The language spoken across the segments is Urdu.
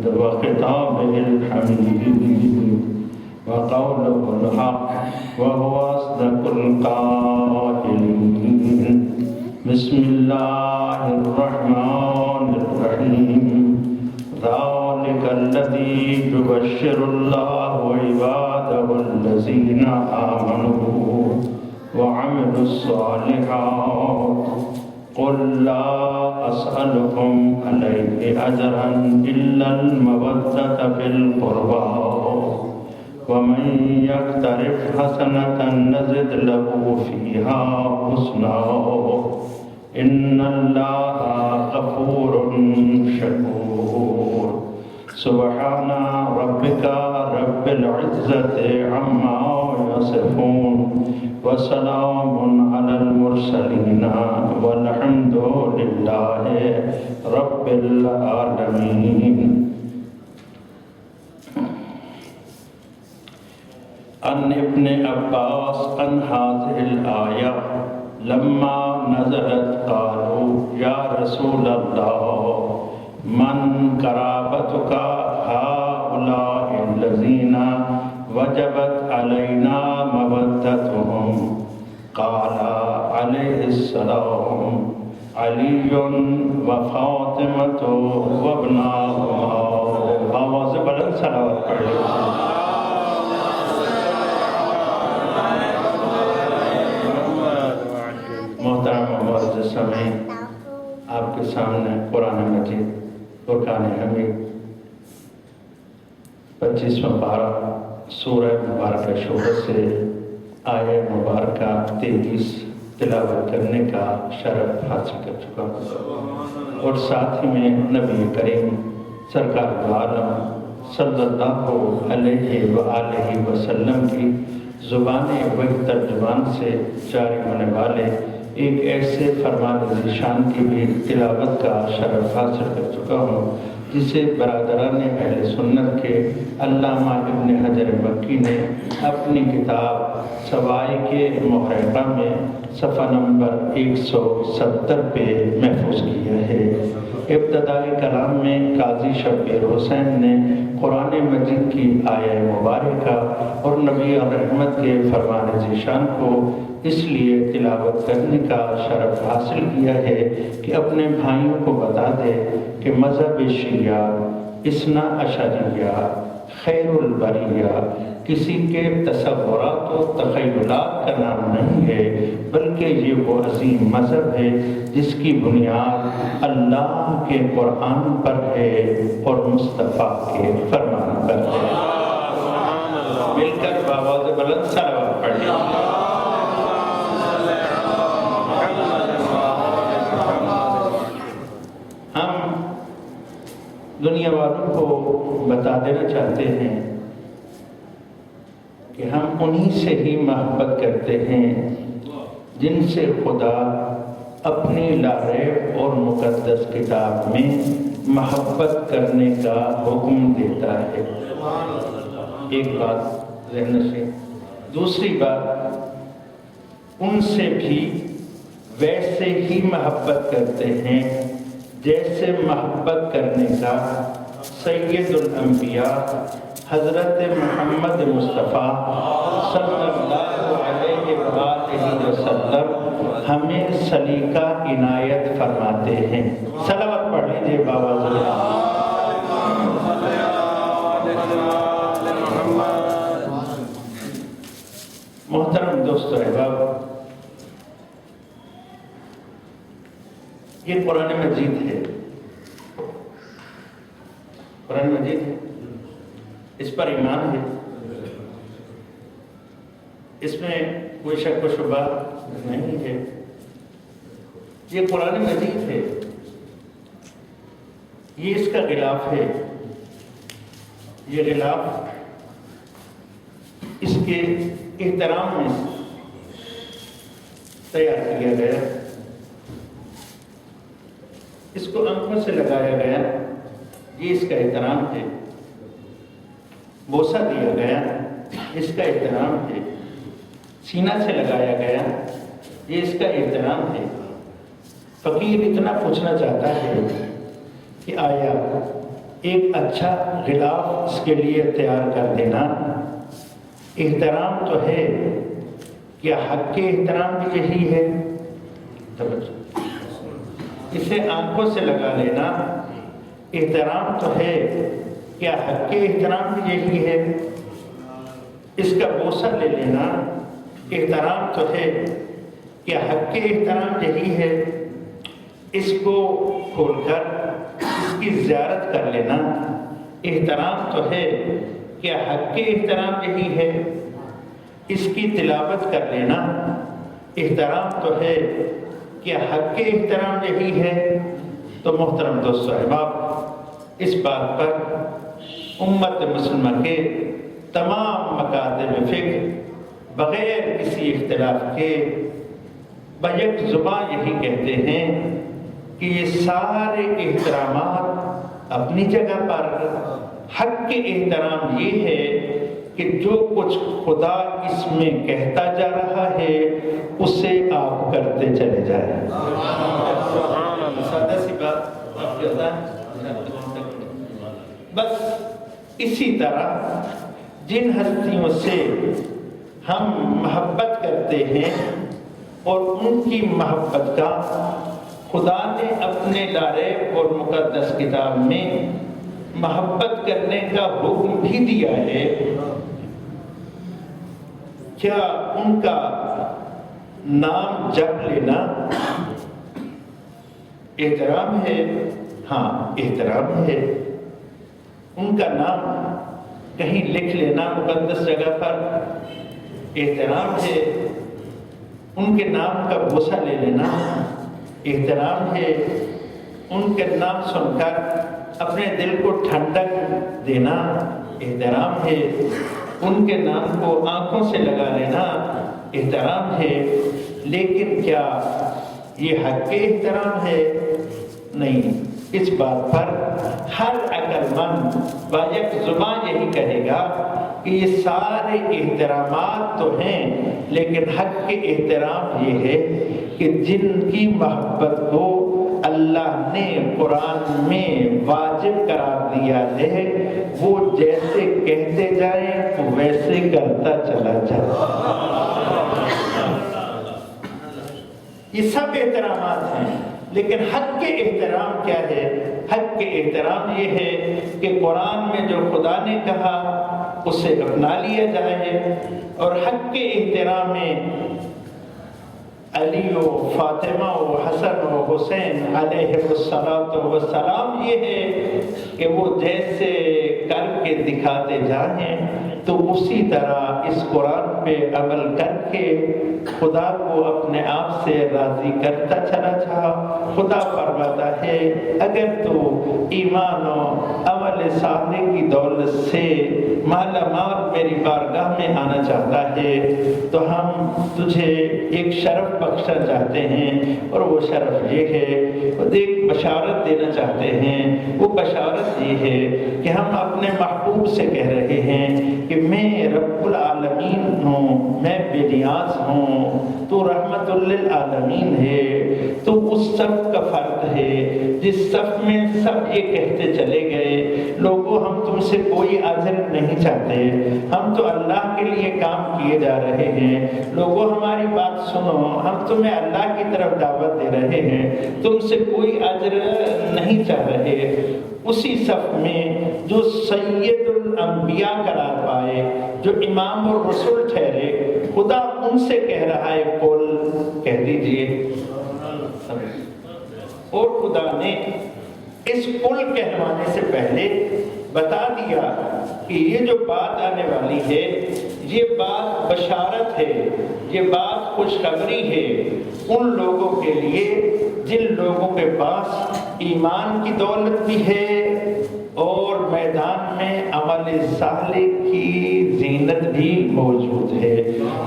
المجيد وخطابه الحميد وقوله الحق وهو أصدق القائلين. بسم الله الرحمن الرحيم. ذلك الذي يبشر الله عباده الذين آمنوا وعملوا الصالحات. قل لا أسألكم عليه أجرا إلا المودة في القربى ومن يقترف حسنة نزد له فيها حسنا إن الله غفور شكور. سبحان ربك رب العزة عما يصفون وسلام على المرسلين والحمد لله رب العالمين. عن ابن عباس عن هذه الآية لما نزلت قالوا يا رسول الله من قرابتك هؤلاء الذين وجبت علينا مودتهم؟ قال عليه السلام علي وفاطمة وابناهما. آواز بلند صلوات پڑھیں. محترم معزز سامعین، آپ کے سامنے قرآن مجید فرقان حمید 25واں پارہ سورہ مبارکہ شورہ سے آیہ مبارکہ 23 تلاوت کرنے کا شرف حاصل کر چکا ہوں، اور ساتھ ہی میں نبی کریم سرکار دو عالم صلی اللہ علیہ وآلہ وسلم کی زبان وحی ترجمان سے جاری ہونے والے ایک ایسے فرمان ذیشان کی بھی تلاوت کا شرف حاصل کر چکا ہوں جسے برادران اہل سنت کے علامہ ابن حجر مکی نے اپنی کتاب سوائق محرقہ میں صفحہ نمبر 170 پہ محفوظ کیا ہے. ابتدائی کلام میں قاضی شبیر حسین نے قرآن مجید کی آیہ مبارکہ اور نبی رحمت کے فرمان ذیشان کو اس لیے تلاوت کرنے کا شرف حاصل کیا ہے کہ اپنے بھائیوں کو بتا دے کہ مذہب شیعہ اثنا عشریہ خیر البریہ کسی کے تصورات و تخیلات کا نام نہیں ہے، بلکہ یہ وہ عظیم مذہب ہے جس کی بنیاد اللہ کے قرآن پر ہے اور مصطفیٰ کے فرمان پر ہے. مل کر بآواز بلند صلوات پڑھیں. ہم دنیا والوں کو بتا دینا چاہتے ہیں کہ ہم انہی سے ہی محبت کرتے ہیں جن سے خدا اپنی لاریب اور مقدس کتاب میں محبت کرنے کا حکم دیتا ہے. ایک بات ذہن سے. دوسری بات، ان سے بھی ویسے ہی محبت کرتے ہیں جیسے محبت کرنے کا سید الانبیاء حضرت محمد مصطفیٰ صلی اللہ علیہ وآلہ وسلم ہمیں سلیقہ عنایت فرماتے ہیں. صلوات پڑھ لیجئے بآواز بلند. محترم دوستو احباب، یہ قرآن مجید ہے. قرآن مجید ہے، اس پر ایمان ہے، اس میں کوئی شک و شبہ نہیں ہے. یہ قرآن مجید ہے، یہ اس کا غلاف ہے. یہ غلاف اس کے احترام میں تیار کیا گیا، اس کو آنکھوں سے لگایا گیا، یہ اس کا احترام ہے. بوسہ دیا گیا، اس کا احترام ہے. سینہ سے لگایا گیا، یہ اس کا احترام ہے. فقیر اتنا پوچھنا چاہتا ہے کہ آیا ایک اچھا غلاف اس کے لیے تیار کر دینا۔ احترام تو ہے، کیا حق کے احترام بھی یہی ہے؟ اسے آنکھوں سے لگا لینا، احترام تو ہے، کیا حق کے احترام بھی یہی ہے؟ اس کا بوسہ لے لینا، احترام تو ہے، کیا حق کے احترام یہی ہے؟ اس کو کھول کر اس کی زیارت کر لینا، احترام تو ہے، کیا حق کے احترام یہی ہے؟ اس کی تلاوت کر لینا، احترام تو ہے، کیا حق کے احترام یہی ہے؟ تو محترم دوست احباب، اس بات پر امت مسلمہ کے تمام مکاتب فکر بغیر کسی اختلاف کے بیک زبان یہی کہتے ہیں کہ یہ سارے احترامات اپنی جگہ پر، حق کے احترام یہ ہے کہ جو کچھ خدا اس میں کہتا جا رہا ہے اسے آپ کرتے چلے جائیں۔ سادہ سی بات آپ کے بس اسی طرح جن ہستیوں سے ہم محبت کرتے ہیں اور ان کی محبت کا خدا نے اپنے لارے اور مقدس کتاب میں محبت کرنے کا حکم بھی دیا ہے، کیا ان کا نام جپ لینا احترام ہے؟ ہاں احترام ہے۔ ان کا نام کہیں لکھ لینا مقدس جگہ پر احترام ہے۔ ان کے نام کا بوسہ لے لینا احترام ہے۔ ان کے نام سن کر اپنے دل کو ٹھنڈک دینا احترام ہے۔ ان کے نام کو آنکھوں سے لگا لینا احترام ہے۔ لیکن کیا یہ حق کے احترام ہے؟ نہیں۔ اس بات پر ہر عقل مند بیک زبان یہی کہے گا کہ یہ سارے احترامات تو ہیں، لیکن حق کے احترام یہ ہے کہ جن کی محبت کو اللہ نے قرآن میں واجب قرار دیا ہے وہ جیسے کہتے جائیں تو ویسے کرتا چلا جائے۔ یہ سب احترامات ہیں، لیکن حق کے احترام کیا ہے؟ حق کے احترام یہ ہے کہ قرآن میں جو خدا نے کہا اسے اپنا لیا جائے، اور حق کے احترام میں علی و فاطمہ و حسن و حسین علیہ السلام یہ ہے کہ وہ جیسے کر کے دکھاتے جائیں تو اسی طرح اس قرآن پہ عمل کر کے خدا کو اپنے آپ سے راضی کرتا چلا جا۔ خدا فرماتا ہے اگر تو ایمان و عمل صالح کی دولت سے مالا مال میری بارگاہ میں آنا چاہتا ہے تو ہم تجھے ایک شرف بخشنا چاہتے ہیں، اور وہ شرف یہ ہے، ایک بشارت دینا چاہتے ہیں۔ وہ بشارت یہ ہے کہ ہم اپنے محبوب سے کہہ رہے ہیں کہ میں رب العالمین ہوں، میں بے نیاز ہوں، تو رحمت للعالمین ہے، تو اس صف کا فرد ہے جس صف میں سب یہ کہتے چلے گئے لوگوں ہم تم سے کوئی اجر نہیں چاہتے، ہم تو اللہ کے لیے کام کیے جا رہے ہیں، لوگوں ہماری بات سنو، ہم تمہیں اللہ کی طرف دعوت دے رہے ہیں، تم سے کوئی اجر نہیں چاہ رہے۔ اسی صف میں جو سید الانبیاء قرار پائے، جو امام الرسول ٹھہرے، خدا ان سے کہہ رہا ہے قل، کہہ دیجئے۔ اور خدا نے اس قل کہلوانے سے پہلے بتا دیا کہ یہ جو بات آنے والی ہے یہ بات بشارت ہے، یہ بات خوشخبری ہے ان لوگوں کے لیے جن لوگوں کے پاس ایمان کی دولت بھی ہے اور میدان میں عمل صالح کی زینت بھی موجود ہے۔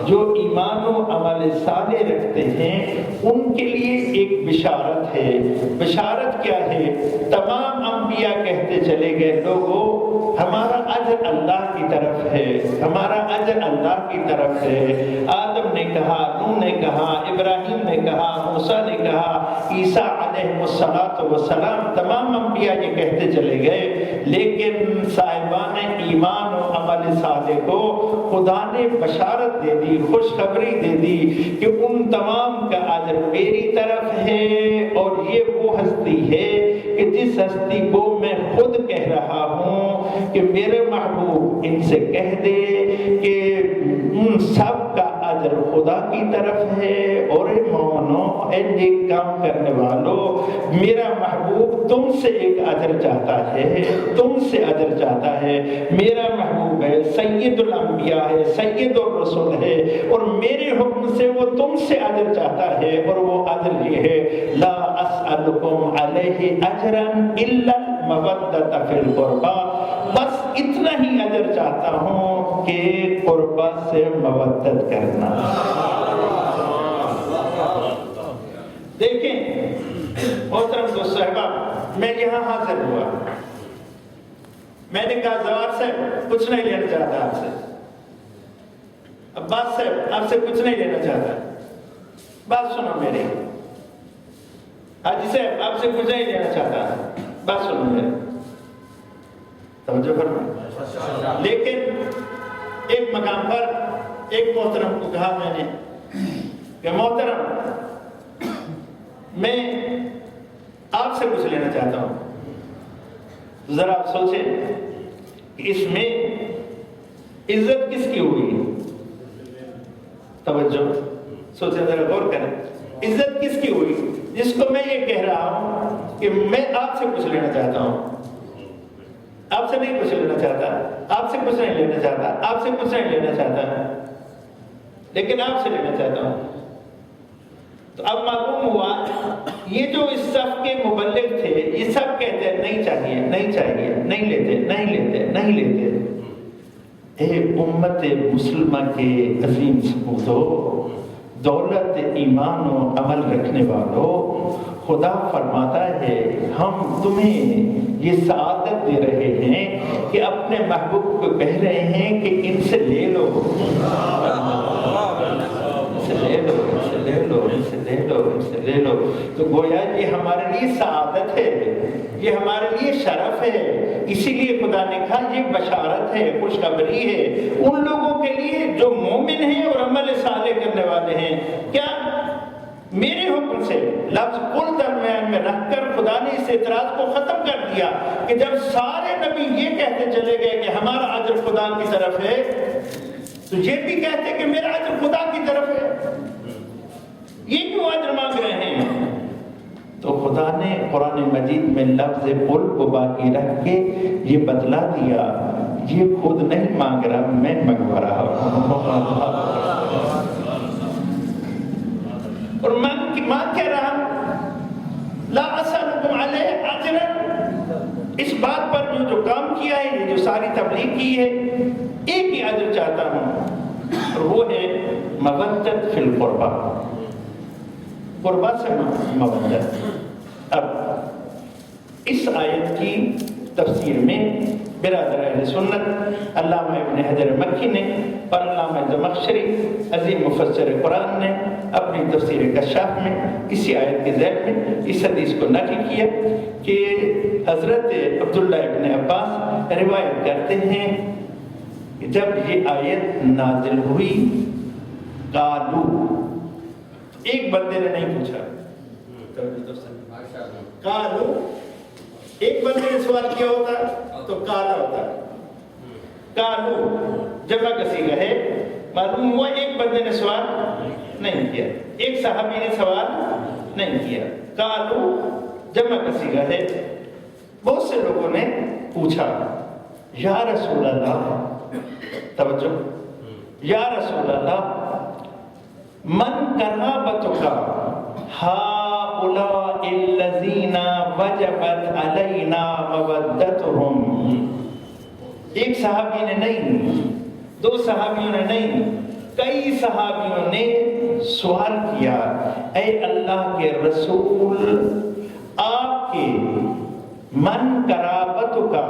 جو ایمان و عمل صالح رکھتے ہیں ان کے لیے ایک بشارت ہے۔ بشارت کیا ہے؟ تمام انبیاء کہتے چلے گئے لوگوں ہمارا اجر اللہ کی طرف ہے، ہمارا اجر اجر اللہ کی طرف سے۔ آدم نے کہا، نوح نے کہا، ابراہیم نے کہا، موسیٰ نے کہا، عیسیٰ علیہ السلام، تمام انبیاء یہ کہتے چلے گئے، لیکن صاحبان ایمان و عمل صالح کو خدا نے بشارت دے دی، خوشخبری دے دی کہ ان تمام کا اجر میری طرف ہے، اور یہ وہ ہستی ہے کہ جس ہستی کو میں خود کہہ رہا ہوں کہ میرے محبوب ان سے کہہ دے کہ ان سب کا اجر خدا کی طرف ہے، اور اے مومنو، اے نیک کام کرنے والوں، میرا محبوب تم سے ایک اجر چاہتا ہے، تم سے اجر چاہتا ہے۔ میرا محبوب ہے، سید الانبیاء ہے، سید الرسول ہے، اور میرے حکم سے وہ تم سے اجر چاہتا ہے، اور وہ اجر یہ ہے، لا اسألکم علیہ اجرا الا المودۃ فی القربى، بس اتنا ہی اجر چاہتا ہوں کہ قربہ سے مودت کرنا۔ دیکھیں محترم دوست صاحبہ، میں یہاں حاضر ہوا، میں نے کہا زوار صاحب کچھ نہیں لینا چاہتا آپ سے، عباس صاحب آپ سے کچھ نہیں لینا چاہتا، بات سنو میری، حاجی صاحب آپ سے کچھ نہیں لینا چاہتا، بات سنو میری، توجہ فرمائیں۔ لیکن ایک مقام پر ایک محترم کو کہا میں نے کہ محترم میں آپ سے کچھ لینا چاہتا ہوں، ذرا آپ سوچیں کہ اس میں عزت کس کی ہوئی؟ توجہ سوچیں، ذرا غور کریں، عزت کس کی ہوئی؟ جس کو میں یہ کہہ رہا ہوں کہ میں آپ سے کچھ لینا چاہتا ہوں، آپ سے نہیں کچھ لینا چاہتا، آپ سے کچھ نہیں لینا چاہتا، آپ سے کچھ نہیں لینا چاہتا، لیکن آپ سے لینا چاہتا ہوں۔ تو اب معلوم ہوا یہ جو اس صف کے مبلغ تھے یہ سب کہتے ہیں نہیں چاہیے، نہیں چاہیے، نہیں لیتے، نہیں لیتے، نہیں لیتے۔ اے امت مسلمہ کے عظیم سپوتو، دولت ایمان و عمل رکھنے والوں، خدا فرماتا ہے ہم تمہیں یہ سعادت دے رہے ہیں کہ اپنے محبوب کو کہہ رہے ہیں کہ ان سے لے لو، ان سے لے لو، ان سے لے لو، ان سے لے لو، ان سے لے لو۔ تو گویا یہ ہمارے لیے سعادت ہے، یہ ہمارے لیے شرف ہے، اسی لیے خدا نے کہا یہ بشارت ہے، خوشخبری ہے ان لوگوں کے لیے جو مومن ہیں اور عمل صالح کرنے والے ہیں۔ کیا میرے حکم سے لفظ قل درمیان میں رکھ کر خدا نے اس اعتراض کو ختم کر دیا کہ جب سارے نبی یہ کہتے چلے گئے کہ ہمارا اجر خدا کی طرف ہے، تو یہ بھی کہتے کہ میرا اجر خدا کی طرف ہے، یہ کیوں اجر مانگ رہے ہیں؟ تو خدا نے قرآن مجید میں لفظ قل کو باقی رکھ کے یہ بتلا دیا، یہ خود نہیں مانگ رہا، میں منگوا رہا ہوں۔ اور مانگ کہہ رہا لا اسألکم علیہ اجرا، اس بات پر جو کام کیا ہے، یہ جو ساری تبلیغ کی ہے، ایک ہی اجر چاہتا ہوں، اور وہ ہے مودت فی القربہ، قربہ سے مودت۔ اب اس آیت کی تفسیر میں برادر اہل سنت علامہ ابن حجر مکی نے اور علامہ زمخشری عظیم مفسر قرآن نے اپنی تفسیر کشاف میں اسی آیت کے ذیل میں اس حدیث کو نقل کیا کہ حضرت عبداللہ ابن عباس روایت کرتے ہیں کہ جب یہ آیت نازل ہوئی قالو، ایک بندے نے نہیں پوچھا، قالو ایک بندے نے سوال کیا ہوتا تو کالا ہوتا، قالو جمع کا صیغہ ہے، معلوم ہوا ایک بندے نے سوال نہیں کیا، ایک صحابی نے سوال نہیں کیا، قالو جمع کا صیغہ ہے، بہت سے لوگوں نے پوچھا یا رسول اللہ، توجہ، یا رسول اللہ من قرابتک هؤلاء الذین وجبت علینا مودتهم۔ ایک صحابی نے نہیں، دو صحابیوں نے نہیں، کئی صحابیوں نے سوال کیا، اے اللہ کے رسول آپ کے من قرابت کا،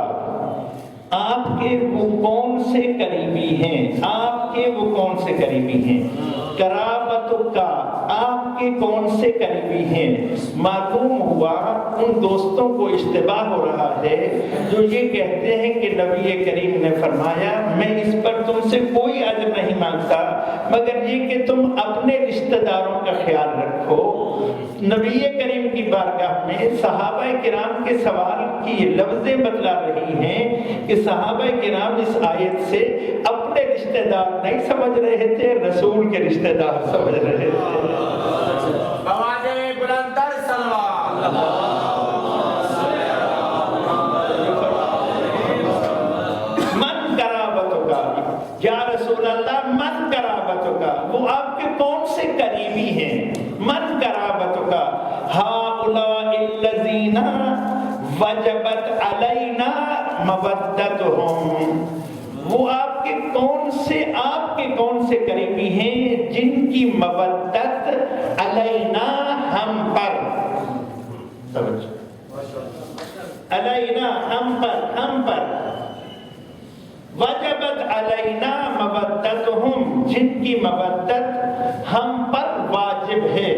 آپ کے وہ کون سے قریبی ہیں، آپ کے وہ کون سے قریبی ہیں، قرابتک کا آپ کے کون سے قریبی ہیں۔ معلوم ہوا ان دوستوں کو اشتباہ ہو رہا ہے جو یہ کہتے ہیں کہ نبی کریم نے فرمایا میں اس پر تم سے کوئی اجر نہیں مانگتا مگر یہ کہ تم اپنے رشتہ داروں کا خیال رکھو۔ نبی کریم کی بارگاہ میں صحابہ کرام کے سوال کی یہ لفظیں بتلا رہی ہیں کہ صحابہ کرام اس آیت سے اپنے رشتہ دار نہیں سمجھ رہے تھے، رسول کے رشتہ دار سمجھ رہے تھے۔ من قرابتک یا رسول اللہ، من قرابتک وہ آپ کے کون سے قریبی ہیں۔ من قرابتک ہؤلاء الذین وجبت علینا مودتہم، وہ آپ کے کون سے قریبی ہیں جن کی مودت علینا ہم پر، علینا ہم پر وجبت علینا مودتہم جن کی مودت ہم پر واجب ہے۔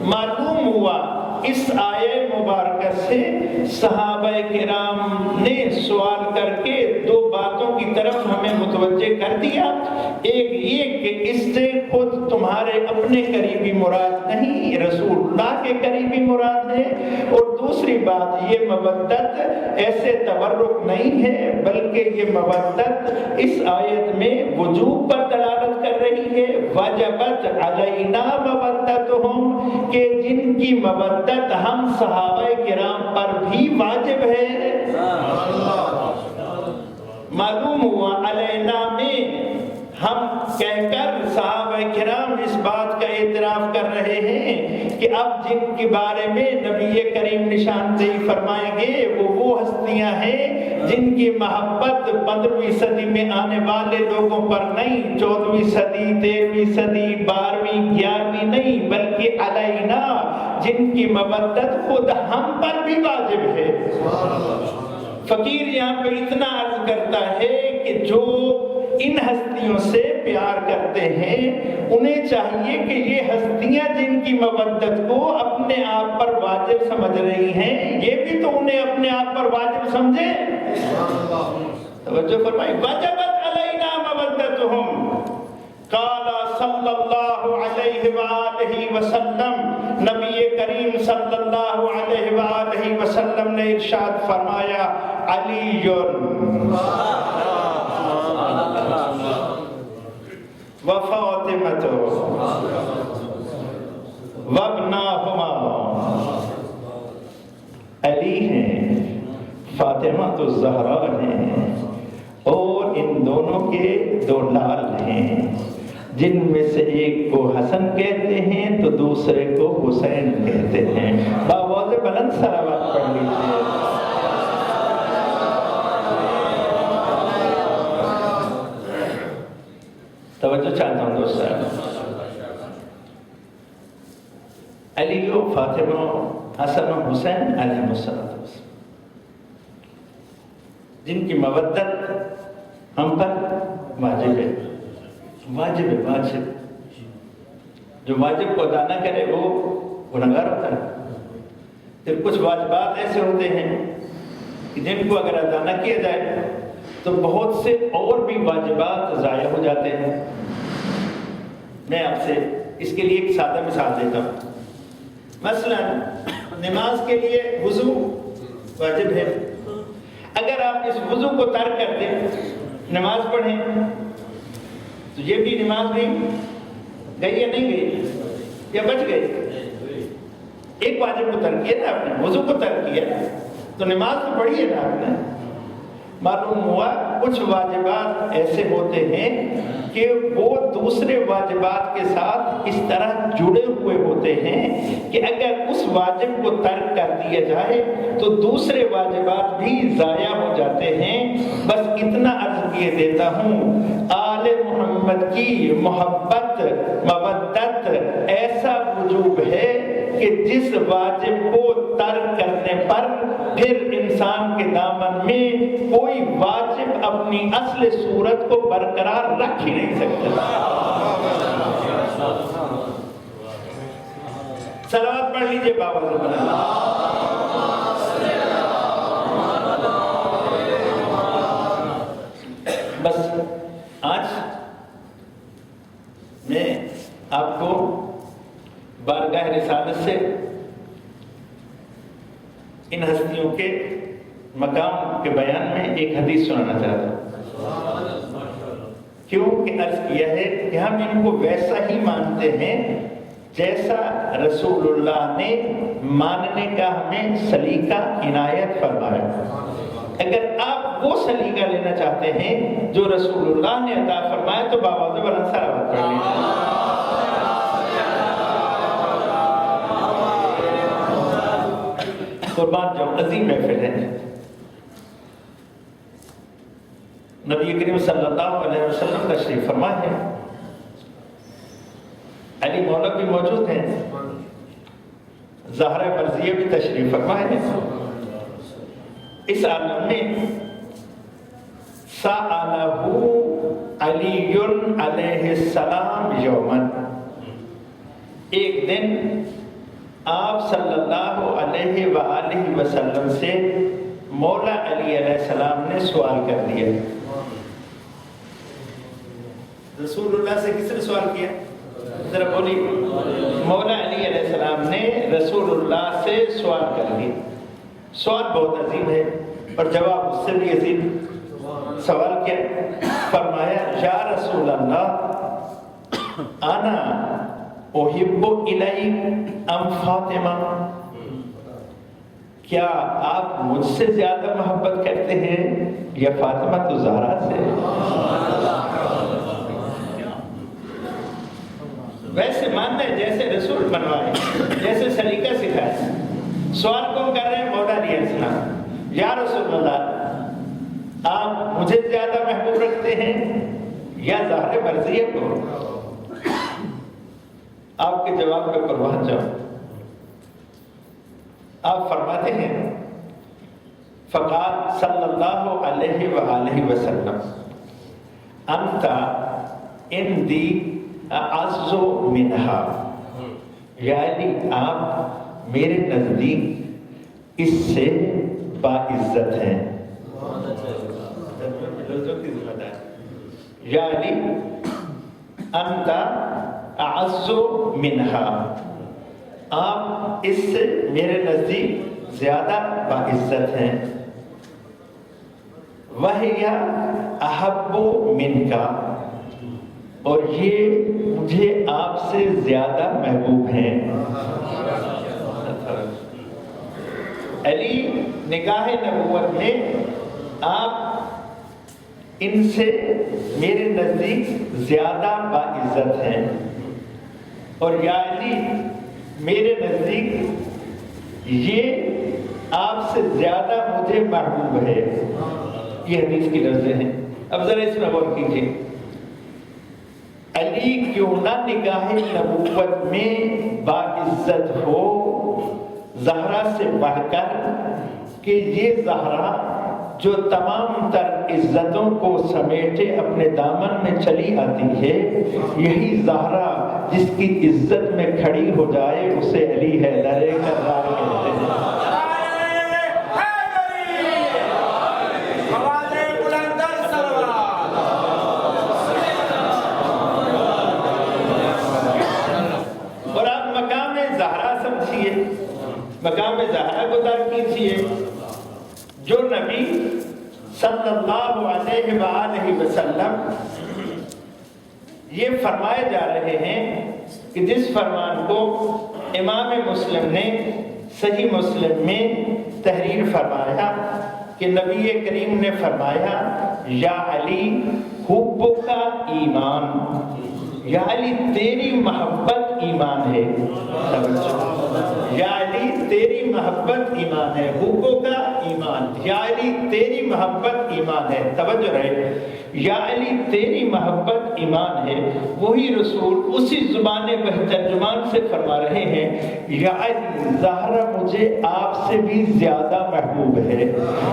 معلوم ہوا اس آیہ مبارکہ سے صحابہ کرام نے سوال کر کے دو باتوں کی طرف ہمیں متوجہ کر دیا۔ ایک یہ کہ اس سے خود تمہارے اپنے قریبی مراد نہیں، رسول اللہ کے قریبی مراد ہے، اور دوسری بات یہ مودت ایسے تبرک نہیں ہے بلکہ یہ مودت اس آیت میں وجوب پر دلالت کر رہی ہے۔ وجبت علینا مودتہم کہ جن کی مودت ہم صحابہ کرام پر بھی واجب ہے۔ معلوم ہوا علینا میں ہم کہہ کر صحابہ کرام اس بات کا اعتراف کر رہے ہیں کہ اب جن کے بارے میں نبی کریم نشاندہی فرمائیں گے وہ ہستیاں ہیں جن کی محبت 15ویں صدی میں آنے والے لوگوں پر نہیں، 14ویں صدی، 13ویں صدی، 12ویں، 11ویں نہیں، بلکہ علینا جن کی مودت خود ہم پر بھی واجب ہے۔ فقیر یہاں پہ اتنا عرض کرتا ہے کہ جو ان ہستیوں سے پیار کرتے ہیں انہیں چاہیے کہ یہ ہستیاں جن کی مودت کو اپنے آپ پر واجب سمجھ رہی ہیں یہ بھی تو انہیں اپنے آپ پر واجب سمجھے۔ توجہ فرمائیں، وجبت علینا مودتہم۔ قال صلی اللہ علیہ وآلہ وسلم، نبی کریم صلی اللہ علیہ وآلہ وسلم نے ارشاد فرمایا علی وفاطمۃ وابناہما، علی ہیں، فاطمہ تو زہرا ہیں، اور ان دونوں کے دو لال ہیں جن میں سے ایک کو حسن کہتے ہیں تو دوسرے کو حسین کہتے ہیں۔ باواز بلند صلوات پڑھ لیجیے۔ توجہ چاہتا ہوں دوستان، علی و فاطمہ، حسن و حسین علیہ السلام جن کی مودت ہم پر واجب ہے، واجب ہے، واجب۔ جو واجب کو ادا نہ کرے وہ گنہگار ہوتا ہے۔ پھر کچھ واجبات ایسے ہوتے ہیں کہ جن کو اگر ادا نہ کیا جائے تو بہت سے اور بھی واجبات ضائع ہو جاتے ہیں۔ میں آپ سے اس کے لیے ایک سادہ مثال دیتا ہوں۔ مثلا نماز کے لیے وضو واجب ہے، اگر آپ اس وضو کو ترک کر دیں نماز پڑھیں تو یہ بھی نماز بھی گئی یا نہیں گئی یا بچ گئی؟ ایک واجب کو ترک کیا نا آپ نے، وضو کو ترک کیا تو نماز تو پڑھی ہے نا آپ نے۔ معلوم ہوا کچھ واجبات ایسے ہوتے ہیں کہ وہ دوسرے واجبات کے ساتھ اس طرح جڑے ہوئے ہوتے ہیں کہ اگر اس واجب کو ترک کر دیا جائے تو دوسرے واجبات بھی ضائع ہو جاتے ہیں۔ بس اتنا عرض کیے دیتا ہوں، آج آل محمد کی محبت مودت ایسا وجوب ہے کہ جس واجب کو ترک کرنے پر پھر انسان کے دامن میں کوئی واجب اپنی اصل صورت کو برقرار رکھ ہی نہیں سکتا۔ صلوات پڑھ لیجئے بابا زبان اللہ۔ بس آج میں آپ کو بارگاہ رسالت سے ان ہستیوں کے مقام کے بیان میں ایک حدیث سنانا چاہتا ہوں۔ کیوں کہ عرض کیا ہے کہ ہم ان کو ویسا ہی مانتے ہیں جیسا رسول اللہ نے ماننے کا ہمیں سلیقہ عنایت فرمایا۔ اگر آپ وہ سلیقہ لینا چاہتے ہیں جو رسول اللہ نے عطا فرمایا تو بابا زبان صلوات پڑھ لیجیے۔ قربان جاؤں، عظیم محفل ہے۔ نبی کریم صلی اللہ علیہ وسلم تشریف فرما ہے، علی مولا بھی موجود ہیں، زہرہ مرضیہ بھی تشریف فرما ہے۔ اس عالم میں سألہ علی علیہ السلام یومن، ایک دن آپ صلی اللہ علیہ وآلہ وسلم سے مولا علی علیہ السلام نے سوال کر دیا۔ رسول اللہ سے کس نے سوال کیا؟ ذرا بولی۔ مولا علی علیہ السلام نے رسول اللہ سے سوال کر دیا۔ سوال بہت عظیم ہے اور جواب اس سے بھی عظیم۔ سوال کیا؟ فرمایا یا رسول اللہ انا احب الیک ام فاطمہ، کیا آپ مجھ سے زیادہ محبت کرتے ہیں یا فاطمہ تو زہرا سے؟ ویسے ماننا ہے جیسے رسول بنوائے، جیسے سلیقہ سکھائے۔ سوال کون کر رہے ہیں؟ مولا علی علیہ السلام۔ یا رسول اللہ آپ مجھے زیادہ محبوب رکھتے ہیں یا زہرہ مرضیہ کو؟ آپ کے جواب پہ قربان جاؤ۔ آپ فرماتے ہیں فقال صلی اللہ علیہ وآلہ وسلم انت عندی اعز منہا، یعنی آپ میرے نزدیک اس سے باعزت ہیں۔ یعنی انت اعز منہا، آپ اس سے میرے نزدیک زیادہ باعزت ہیں۔ وَهِيَ أَحَبُّ مِنْكَ، اور یہ مجھے آپ سے زیادہ محبوب ہیں۔ علی نگاہ نبوت میں آپ ان سے میرے نزدیک زیادہ باعزت ہیں، اور یا علی میرے نزدیک یہ آپ سے زیادہ مجھے محبوب ہے۔ یہ حدیث کی لفظیں ہیں۔ اب ذرا اس میں غور کیجیے، علی کیوں نہ نگاہ نبوت میں باعزت ہو زہرا سے بڑھ کر، کہ یہ زہرا جو تمام تر عزتوں کو سمیٹے اپنے دامن میں چلی آتی ہے، یہی زہرا جس کی عزت میں کھڑی ہو جائے اسے علی حیدر کرار کہتے ہیں۔ اور آپ مقام زہرا سمجھیے، مقام زہرا کو درک کیجیے، جو نبی صلی اللہ علیہ وآلہ وسلم یہ فرمائے جا رہے ہیں کہ جس فرمان کو امام مسلم نے صحیح مسلم میں تحریر فرمایا کہ نبی کریم نے فرمایا یا علی حب کا ایمان، یا علی تیری محبت ایمان ہے۔ یا علی تیری محبت ایمان ہے، حبوں کا ایمان، یا علی تیری محبت ایمان ہے. توجہ رہے، یا علی تیری محبت ایمان ہے. وہی رسول اسی زبان ترجمان سے فرما رہے ہیں یا علی زہرا مجھے آپ سے بھی زیادہ محبوب ہے.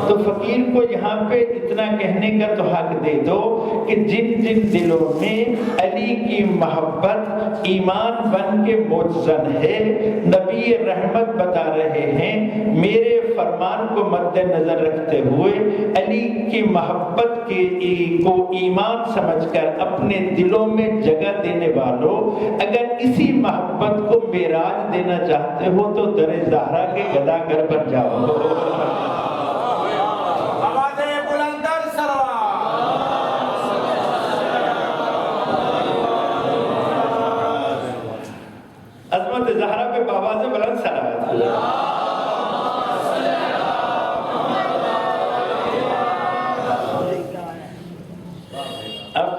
تو فقیر کو یہاں پہ اتنا کہنے کا تو حق دے دو کہ جن جن دلوں میں علی کی محبت ایمان بن کے موجزن ہے، نبی رحمت بتا رہے ہیں میرے فرمان کو مد نظر رکھتے ہوئے علی کی محبت کو ایمان سمجھ کر اپنے دلوں میں جگہ دینے والوں، اگر اسی محبت کو معراج دینا چاہتے ہو تو در زہرا کے گدا گھر پر جاؤ. عظمت زہرا پہ بآواز بلند صلوات. اب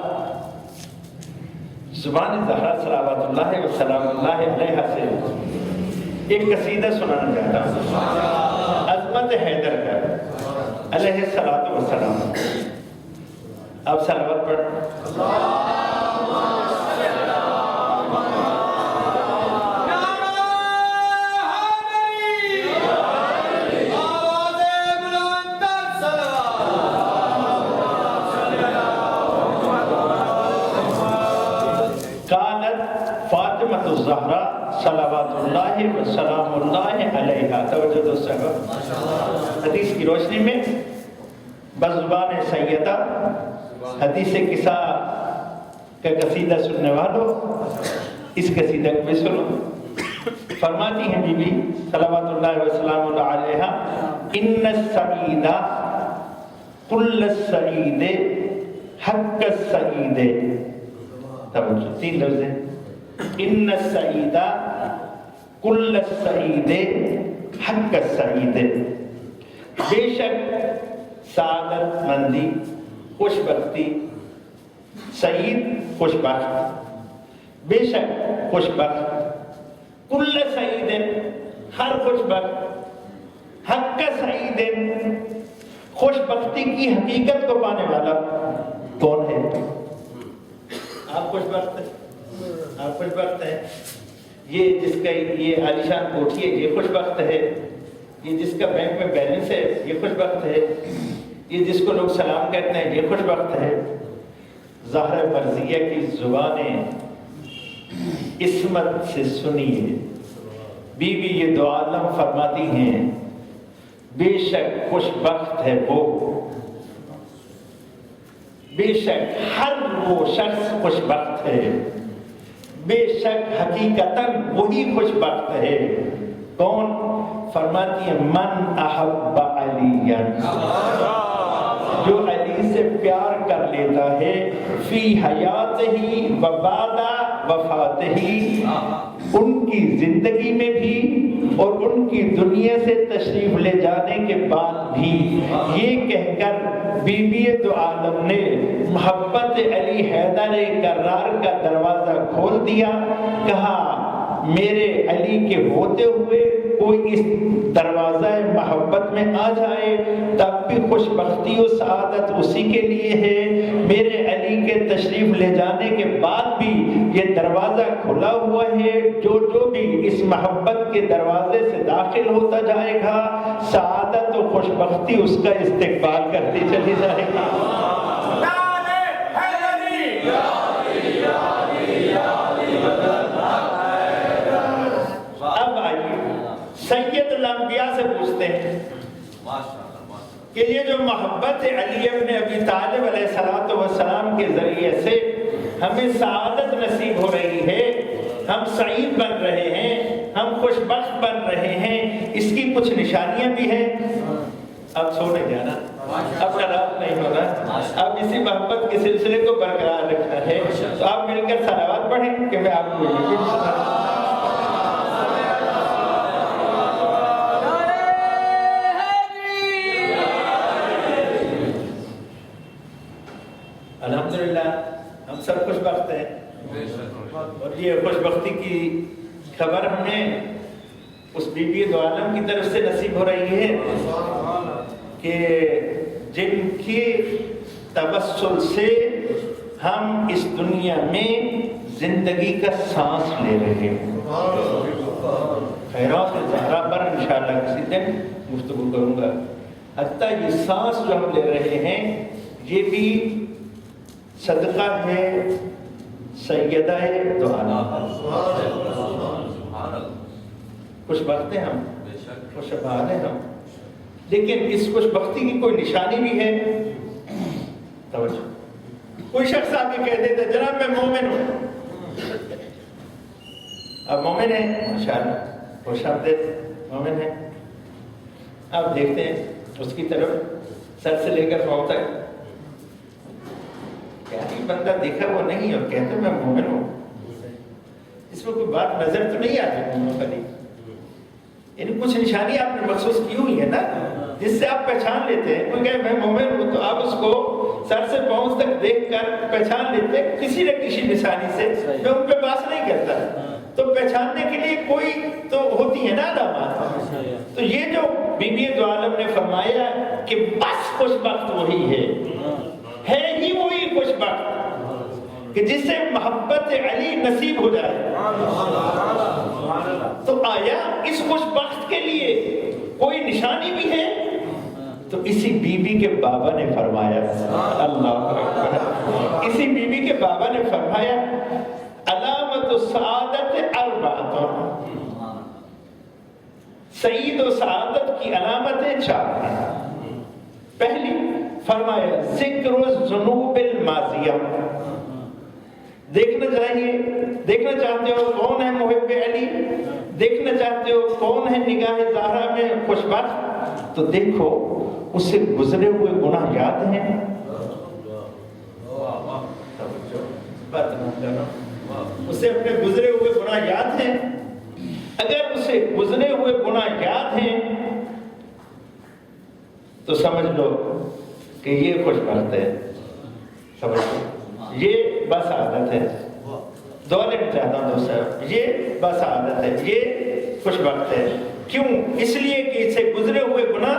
زبان زہرا صلوات اللہ وسلام اللہ علیہ سے ایک قصیدہ سنانا چاہتا ہوں عظمت حیدر کا علیہ الصلوۃ والسلام. آپ صلوات پڑھ. فاطمۃ الزہرا صلوات اللہ وسلام اللہ علیہا. توجہ دوستو، حدیث کی روشنی میں بزبان سیدہ حدیث قصہ کا قصیدہ سننے والوں اس قصیدہ کو بھی سنو. فرماتی ہیں بی بی صلوات اللہ وسلام اللہ علیہا ان السعید کل السعید حق السعید. توجہ، تین لفظ ہیں. ان السعید کل السعید حق السعید. بے شک سعادت مندی، خوش بختی، سعید خوش بخت، بے شک خوش بخت، کل سعید ہر خوش بخت، حق سعید خوش بختی کی حقیقت کو پانے والا کون ہے؟ آپ خوش بخت ہیں، آپ خوش بخت ہیں. یہ جس کا یہ عالیشان کوٹھی ہے یہ خوش بخت ہے. یہ جس کا بینک میں بیلنس ہے یہ خوش بخت ہے. یہ جس کو لوگ سلام کہتے ہیں یہ خوش بخت ہے. زہرا مرضیہ کی زبانیں عصمت سے سنیے. بی بی یہ دو عالم فرماتی ہیں بے شک خوش بخت ہے وہ، بے شک ہر وہ شخص خوش بخت ہے، بے شک حقیقتاً وہی خوش بخت ہے. کون؟ فرماتی ہے من احب علی، جو علی سے پیار کر لیتا ہے فی حیات ہی و بعد وفات ہی، ان کی زندگی میں بھی اور ان کی دنیا سے تشریف لے جانے کے بعد بھی. یہ کہہ کر بی بی دو عالم نے محبت علی حیدر کرار کا دروازہ کھول دیا. کہا میرے علی کے ہوتے ہوئے کوئی اس دروازہ محبت میں آ جائے تب بھی خوش بختی و سعادت اسی کے لیے ہے. میرے علی کے تشریف لے جانے کے بعد بھی یہ دروازہ کھلا ہوا ہے. جو بھی اس محبت کے دروازے سے داخل ہوتا جائے گا سعادت و خوش بختی اس کا استقبال کرتی چلی جائے گی. اب آئیے سید الانبیاء سے پوچھتے ہیں کہ یہ جو محبت علی ابن ابی طالب علیہ السلام کے ذریعے سے ہمیں سعادت نصیب ہو رہی ہے، ہم سعید بن رہے ہیں، ہم خوش بخت بن رہے ہیں، اس کی کچھ نشانیاں بھی ہیں. اب سو نہیں جانا، اب خراب نہیں ہونا، اب اسی محبت کے سلسلے کو برقرار رکھنا ہے. تو آپ مل کر صلوات پڑھیں کہ میں آپ کو یہ سنا. الحمدللہ ہم سب خوش بخت ہیں، اور یہ خوش بختی کی خبر ہمیں اس بی بی دو عالم کی طرف سے نصیب ہو رہی ہے کہ جن کی توسل سے ہم اس دنیا میں زندگی کا سانس لے رہے ہیں. خیرات زہرا پر انشاءاللہ کسی دن گفتگو کروں گا. حتیٰ یہ سانس جو ہم لے رہے ہیں یہ بھی صدقہ ہے سیدہ دو عالم. خوش بخت ہیں ہم, خوش بحال ہیں ہم, لیکن اس خوش بختی کی کوئی نشانی بھی ہے. توجہ, کوئی شخص آ کے کہہ دیتا جناب میں مومن ہوں. اب مومن ہے ماشاءاللہ, خوش آمدید مومن ہے. آپ دیکھتے ہیں اس کی طرف سر سے لے کر پاؤں تک کیا بندہ دیکھا وہ نہیں اور کہتا میں مومن ہوں. اس میں کوئی بات نظر تو نہیں آتی مومنوں کا. یعنی کچھ نشانی آپ نے محسوس کی ہوئی ہے نا جس سے آپ پہچان لیتے ہیں. کوئی کہے میں مومن ہوں تو آپ اس کو سر سے پاؤں تک دیکھ کر پہچان لیتے ہیں کسی نہ کسی نشانی سے. میں ان پہ بات نہیں کرتا, تو پہچاننے کے لیے کوئی تو ہوتی ہے نا علامات. تو یہ جو بی بی دو عالم نے فرمایا کہ بس خوش بخت وہی ہے ہی وہی خوش بخت کہ جس سے محبت علی نصیب ہو جائے. تو آیا اس خوش بخت کے لیے کوئی نشانی بھی ہے؟ تو اسی بی بی کے بابا نے فرمایا, اللہ اکبر, اسی بی بی کے بابا نے فرمایا علامت السعادت اربعۃ, سعید و سعادت کی علامتیں 4 ہیں. پہلی فرمایا ذکر الذنوب الماضیہ. دیکھنا چاہتے ہو کون ہے محب علی, دیکھنا چاہتے ہو کون ہے نگاہ زہرا میں خوش بخت, تو دیکھو اسے گزرے ہوئے گناہ یاد ہیں. اسے اپنے گزرے ہوئے گناہ یاد ہیں. اگر اسے گزرے ہوئے گناہ یاد ہیں تو سمجھ لو کہ یہ خوش بخت ہے. سمجھ لو یہ بسعادت ہے. دولت چاہتا ہوں دوستو, یہ بسعادت ہے, یہ خوش بخت ہے. کیوں؟ اس لیے کہ اسے گزرے ہوئے گناہ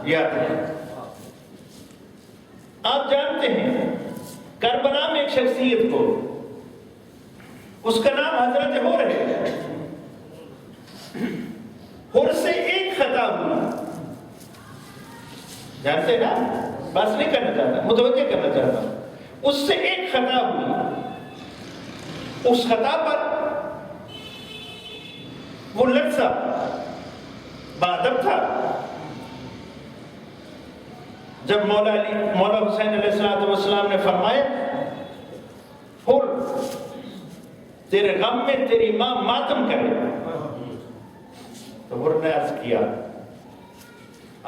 یاد ہیں. آپ جانتے ہیں کربلا میں ایک شخصیت کو, اس کا نام حضرت حر ہے. حر سے ایک خطا ہوئی, جانتے نا, بس نہیں کرنا چاہتا, متوجہ کرنا چاہتا ہوں. اس سے ایک خطا ہوئی, اس خطا پر وہ لڑسا بادب تھا. جب مولا حسین علیہ السلام نے فرمایا حر تیرے غم میں تیری ماں ماتم کرے, تو حر نے عرض کیا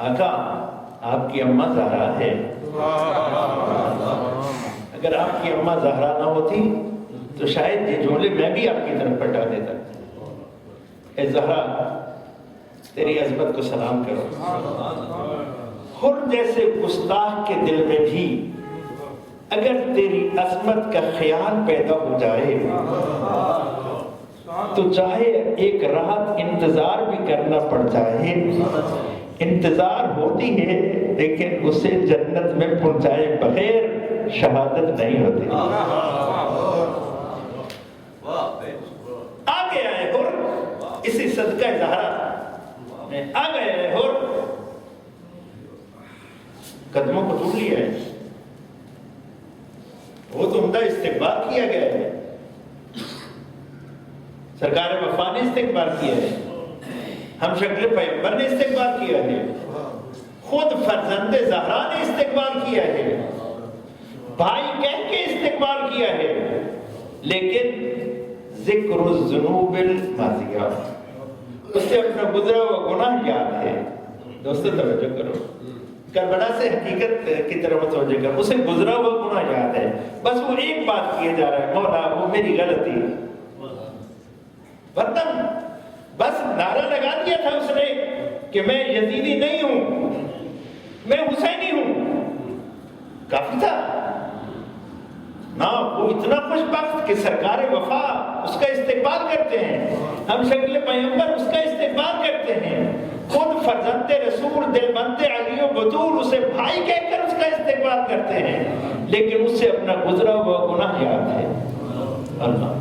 آقا آپ کی اماں زہرا ہے. اگر آپ کی اماں زہرا نہ ہوتی تو شاید یہ جملے میں بھی آپ کی طرف پلٹا دیتا. اے زہرا تیری عظمت کو سلام کرو. حر جیسے گستاخ کے دل میں بھی اگر تیری عظمت کا خیال پیدا ہو جائے تو چاہے ایک رات انتظار بھی کرنا پڑ جائے, انتظار ہوتی ہے لیکن اسے جنت میں پہنچائے بغیر شہادت نہیں ہوتی. آ گیا ہے حر اسی صدقہ زہرا میں, آ گیا ہے حر, قدموں کو ڈھونڈ لیا ہے. وہ تو عمدہ استقبال کیا گیا ہے, سرکار وفا نے استقبال کیا ہے, ہم شکل پیغمبر نے استقبال کیا ہے, خود فرزند زہرا نے استقبال کیا ہے, بھائی کہہ کے استقبال کیا ہے. لیکن ذکر الذنوب الماضیہ, اس سے اپنا گزرا ہوا گناہ یاد ہے. دوستو توجہ کرو, کربلا سے حقیقت کی طرف متوجہ کر. اسے گزرا ہوا گناہ یاد ہے, بس وہ ایک بات کیے جا رہا ہے مولا وہ میری غلطی. ورنہ بس نعرہ لگا دیا تھا اس نے کہ میں یزیدی نہیں ہوں, میں حسینی ہوں, کافی تھا. نا وہ اتنا خوش بخت کہ سرکار وفا اس کا استقبال کرتے ہیں، ہم شکل پیغمبر اس کا استقبال کرتے ہیں، خود فرزند رسول دلبند علی و بطول اسے بھائی کہہ کر اس کا استقبال کرتے ہیں، لیکن اس سے اپنا گزرا ہوا گناہ یاد ہے۔ اللہ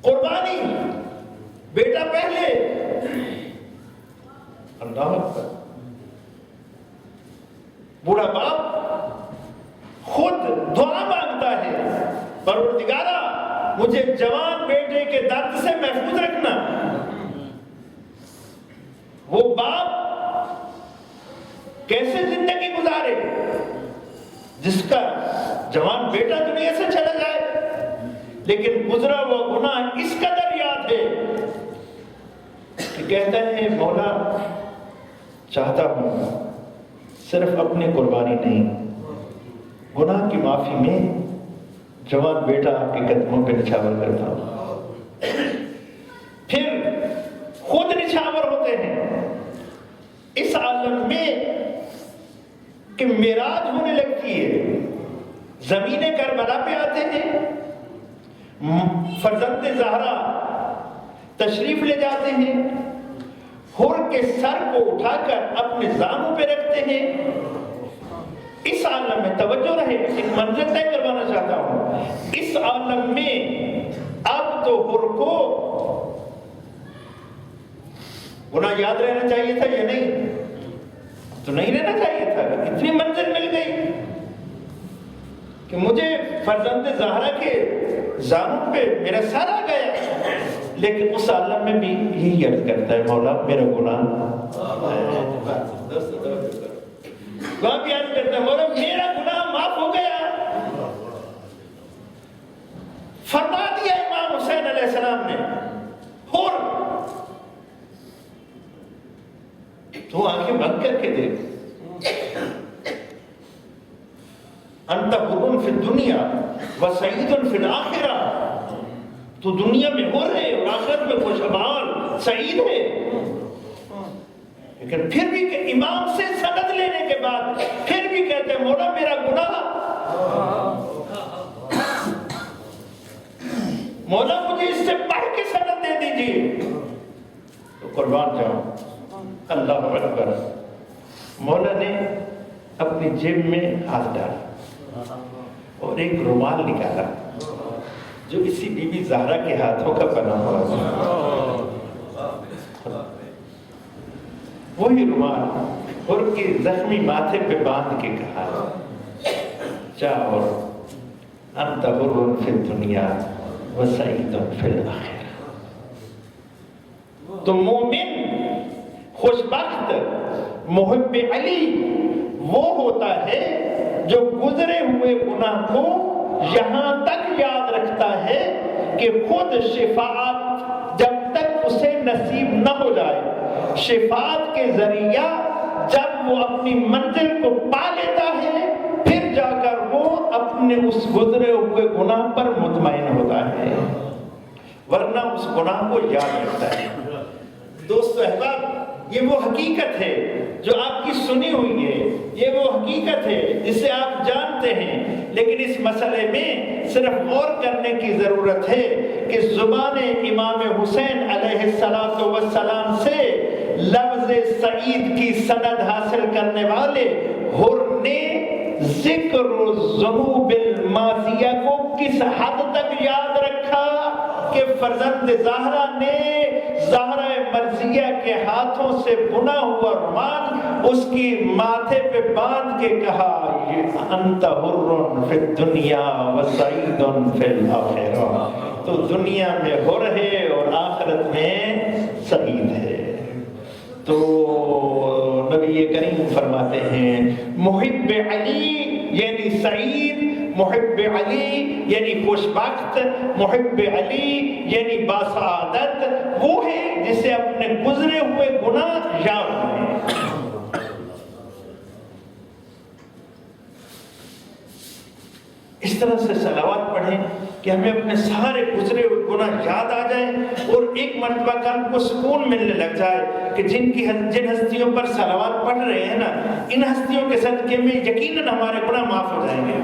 قربانی بیٹا پہلے، اللہ اکبر، بوڑھا باپ خود دعا مانگتا ہے، پروردگارا مجھے جوان بیٹے کے درد سے محفوظ رکھنا۔ وہ باپ کیسے زندگی گزارے جس کا جوان بیٹا دنیا سے چلا جائے، لیکن گزرا وہ گناہ اس قدر یاد ہے کہ کہتا ہے مولا چاہتا ہوں صرف اپنی قربانی نہیں، گناہ کی معافی میں جوان بیٹا آپ کے قدموں پہ نچھاور کرتا ہوں۔ پھر خود نچھاور ہوتے ہیں اس عالم میں کہ معراج ہونے لگتی ہے، زمین کربلا پہ آتے ہیں، فرزند زہرا تشریف لے جاتے ہیں، حر کے سر کو اٹھا کر اپنے زانوں پہ رکھتے ہیں۔ اس عالم میں توجہ رہے، ایک منظر طے کروانا چاہتا ہوں، اس عالم میں اب تو حر کو گناہ یاد رہنا چاہیے تھا یا نہیں؟ تو نہیں رہنا چاہیے تھا، اتنی منزل مل گئی کہ مجھے فرزند زہرا کے زانوں پہ میرا سر آ گیا، لیکن اس عالم میں بھی یہی عرض کرتا ہے مولا میرا گناہ، وہاں بھی عرض کرتا ہے مولا میرا گناہ معاف ہو گیا۔ فرما دیا امام حسین علیہ السلام نے، اور تو آنکھیں بند کر کے دیکھ، انت حر فی الدنیا وسعید فی الآخرہ، تو دنیا میں حر ہے اور آخرت میں خوشحال سعید ہے۔ لیکن پھر بھی کہ امام سے سند لینے کے بعد پھر بھی کہتے ہیں مولا میرا گناہ، مولا مجھے اس سے پڑھ کے سند دے دیجیے۔ تو قربان جاؤں، اللہ اکبر، مولا نے اپنی جیب میں ہاتھ ڈالا اور ایک رومال نکالا جو اسی بی بی زہرا کے ہاتھوں کا بنا ہوا تھا، وہی رومال اور کے زخمی ماتھے پہ باندھ کے کہا جا اور انت حر فی الدنیا وسعید فی الآخرہ۔ تو مومن خوشبخت محب علی وہ ہوتا ہے جو گزرے ہوئے گناہ کو یہاں تک یاد رکھتا ہے کہ خود شفاعت جب تک اسے نصیب نہ ہو جائے، شفاعت کے ذریعہ جب وہ اپنی منزل کو پا لیتا ہے پھر جا کر وہ اپنے اس گزرے ہوئے گناہ پر مطمئن ہوتا ہے، ورنہ اس گناہ کو یاد رکھتا ہے۔ دوستو احباب، یہ وہ حقیقت ہے جو آپ کی سنی ہوئی ہے، یہ وہ حقیقت ہے جسے آپ جانتے ہیں، لیکن اس مسئلے میں صرف غور کرنے کی ضرورت ہے کہ زبان امام حسین علیہ السلام سے لفظ سعید کی سند حاصل کرنے والے حر نے ذکر الذنوب الماضیہ کو کس حد تک یاد رکھا کہ فرزند زہرا نے زہرا مرضیہ کے ہاتھوں سے بنا ہوا رومال اس کی ماتھے پہ باندھ کے کہا انت حر فی الدنیا وسعید فی الآخرہ، تو دنیا میں حر ہے اور آخرت میں سعید ہے۔ تو نبی کریم فرماتے ہیں محب علی یعنی سعید، محب علی یعنی خوشبخت، محب علی یعنی باسعادت وہ ہے جسے اپنے گزرے ہوئے گناہ یاد ہیں۔ اس طرح سے صلوات پڑھیں کہ ہمیں اپنے سارے گزرے ہوئے گناہ یاد آ جائیں اور ایک مرتبہ قلب کو سکون ملنے لگ جائے کہ جن ہستیوں پر صلوات پڑھ رہے ہیں نا، ان ہستیوں کے صدقے میں یقیناً ہمارے گناہ معاف ہو جائیں گے۔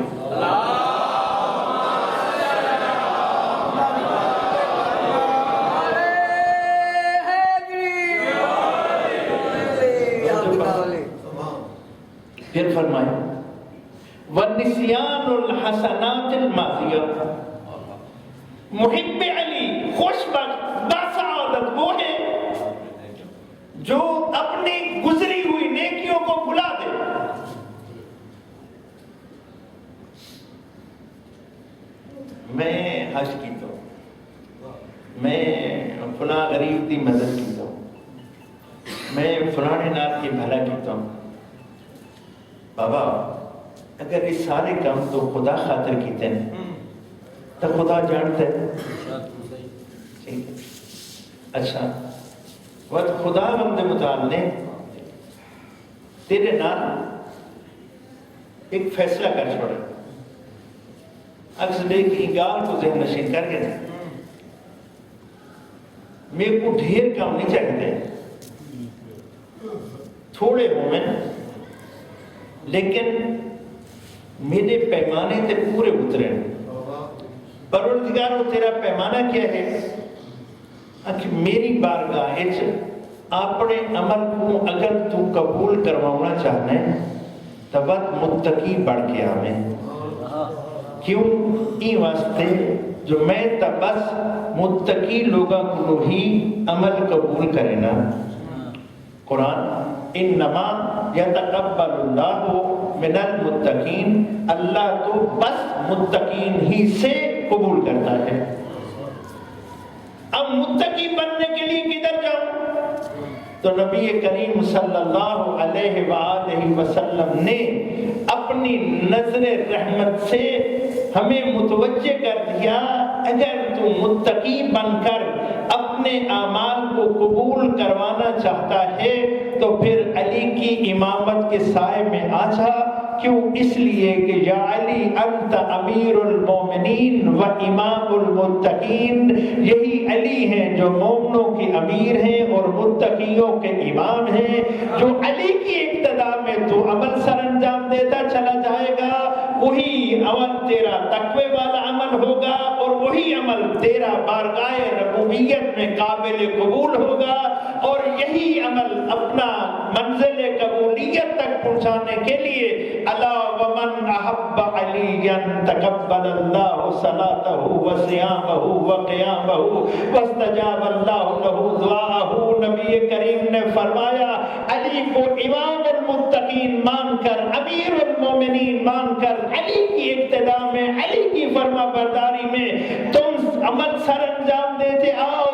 پھر فرمائے وَالنِّسْيَانُ الْحَسَنَاتِ الْمَاضِيَةِ، محب علی خوش بخت باسعادت وہ ہے جو اپنی گزری ہوئی نیکیوں کو بھلا دے۔ میں حج کیتا ہوں، میں فلاں غریب دی مدد کیتا ہوں، میں فلانے نات کی بھلا کیتا ہوں۔ بابا اگر یہ سارے کام تو خدا خاطر کیتے ہیں تو خدا جانتا ہے۔ اچھا وقت خدا بندے مطابق نے تیرے نام ایک فیصلہ کر چھوڑا، اکثر دیکھ گال کو ذہن نشین کر کے میرے کو ڈھیر کام نہیں چاہتے، تھوڑے ہوں میں لیکن میرے پیمانے تے پورے اترے۔ پروردگارو تیرا پیمانہ کیا ہے کہ میری بارگاہ اپنے عمل کو اگر تو قبول کروانا چاہنا ہے تو بد متقی بڑھ کے آمیں۔ کیوں ای واسطے جو میں تا بس متقی لوگاں کو ہی عمل قبول کرے نا۔ قرآن انما یتقبل اللہ من المتقین، اللہ تو بس متقین ہی سے قبول کرتا ہے۔ اب متقی بننے کے لیے کدھر جاؤں؟ تو نبی کریم صلی اللہ علیہ وآلہ وسلم نے اپنی نظر رحمت سے ہمیں متوجہ کر دیا، اگر تو متقی بن کر اپنے اعمال کو قبول کروانا چاہتا ہے تو پھر علی کی امامت کے سائے میں آ جا۔ کیوں؟ اس لیے کہ یا علی انت امیر المومنین و امام المتقین، یہی علی ہیں جو مومنوں کے امیر ہیں اور متقیوں کے امام ہیں۔ جو علی کی اقتداء میں تو عمل سر انجام دیتا چلا جائے گا، وہی عمل تیرا تقوی والا عمل ہوگا اور وہی عمل تیرا بارگاہ ربوبیت میں قابل قبول ہوگا، اور یہی عمل اپنا منزل قبولیت تک پہنچانے کے لیے الا ومن احب علیا تقبل اللہ صلاتہ وصیامہ وقیامہ واستجاب اللہ له دعاءہ۔ نبی کریم نے فرمایا علی کو امام المتقین مان کر، امیر المومنین مان کر، علی کی اقتداء میں، علی کی فرما برداری میں تم عمل سر انجام دیتے آؤ،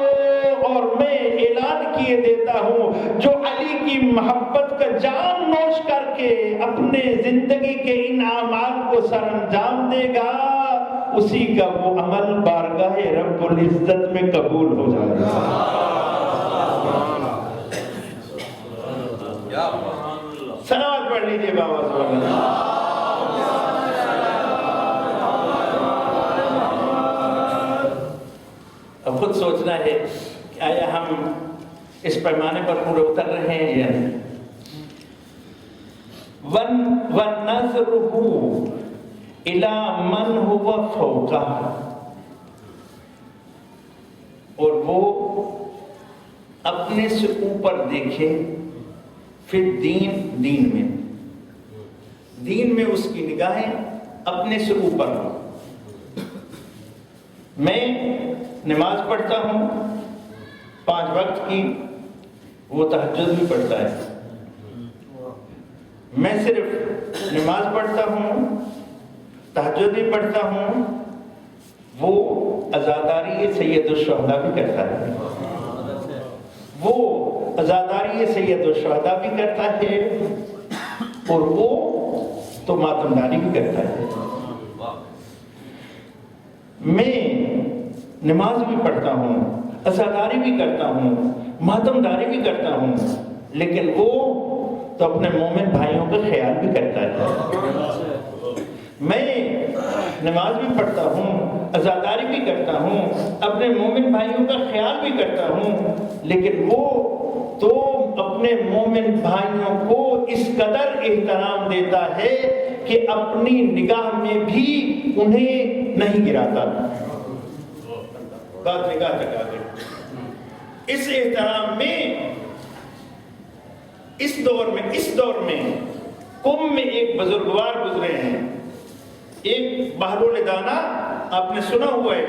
اور میں اعلان کیے دیتا ہوں جو علی کی محبت کا جام نوش کر کے اپنے زندگی کے ان اعمال کو سر انجام دے گا، اسی کا وہ عمل بارگاہ رب العزت میں قبول ہو جائے گا۔ صلوات پڑھ لیجیے بابا سبحان اللہ۔ اب خود سوچنا ہے کہ آیا ہم اس پیمانے پر پورے اتر رہے ہیں یا نہیں۔ وَنَظْرُهُ إِلَى مَنْ هُوَ فَوْقَهُ، اور وہ اپنے سے اوپر دیکھے، پھر دین میں اس کی نگاہیں اپنے سے اوپر ہوں۔ میں نماز پڑھتا ہوں 5 وقت کی، وہ تہجد بھی پڑھتا ہے۔ میں صرف نماز پڑھتا ہوں، تہجد بھی پڑھتا ہوں، وہ عزاداری سید الشہداء بھی کرتا ہے، وہ عزاداری سید الشہداء بھی کرتا ہے، اور وہ تو ماتمداری بھی کرتا ہے۔ میں نماز بھی پڑھتا ہوں، عزاداری بھی کرتا ہوں، ماتمداری بھی کرتا ہوں، لیکن وہ تو اپنے مومن بھائیوں کا خیال بھی کرتا ہے۔ میں نماز بھی پڑھتا ہوں، عزاداری بھی کرتا ہوں، اپنے مومن بھائیوں کا خیال بھی کرتا ہوں، لیکن وہ تو اپنے مومن بھائیوں کو اس قدر احترام دیتا ہے کہ اپنی نگاہ میں بھی انہیں نہیں گراتا. بات نگاہ تک آ گئی. اس احترام میں اس دور میں قم میں ایک بزرگوار گزرے ہیں. ایک بہلول دانا آپ نے سنا ہوا ہے،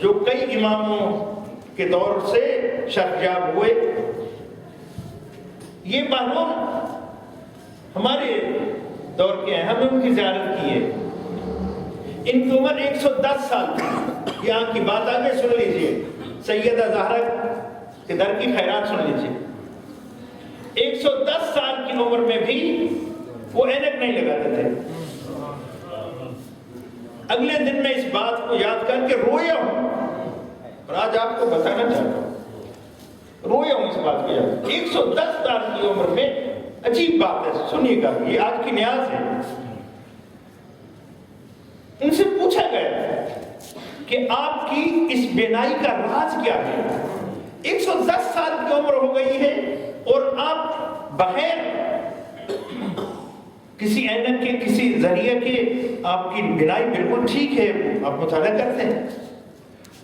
جو کئی اماموں کے دور سے شرفیاب ہوئے. یہ بہلول ہمارے دور کے ہیں، ہم نے ان کی زیارت کی ہے. ان کی عمر 110 سال تھی. یہاں کی بات آگے سن لیجئے، سیدہ زہرا کے در کی خیرات سن لیجئے. 110 سال کی عمر میں بھی وہ اینک نہیں لگاتے تھے. اگلے دن میں اس بات کو یاد کر کے رویا ہوں، اور آج آپ کو بتانا چاہتا ہوں. رویا ہوں اس بات کو یاد. 110 سال کی عمر میں عجیب بات ہے، سنیے گا، یہ آج کی نیاز ہے. ان سے پوچھا گیا کہ آپ کی اس بینائی کا راز کیا ہے؟ 110 سال کی عمر ہو گئی ہے اور آپ بغیر کسی اینک کے، کسی ذریعے کے آپ کی بینائی بالکل ٹھیک ہے، آپ مطالعہ کرتے ہیں.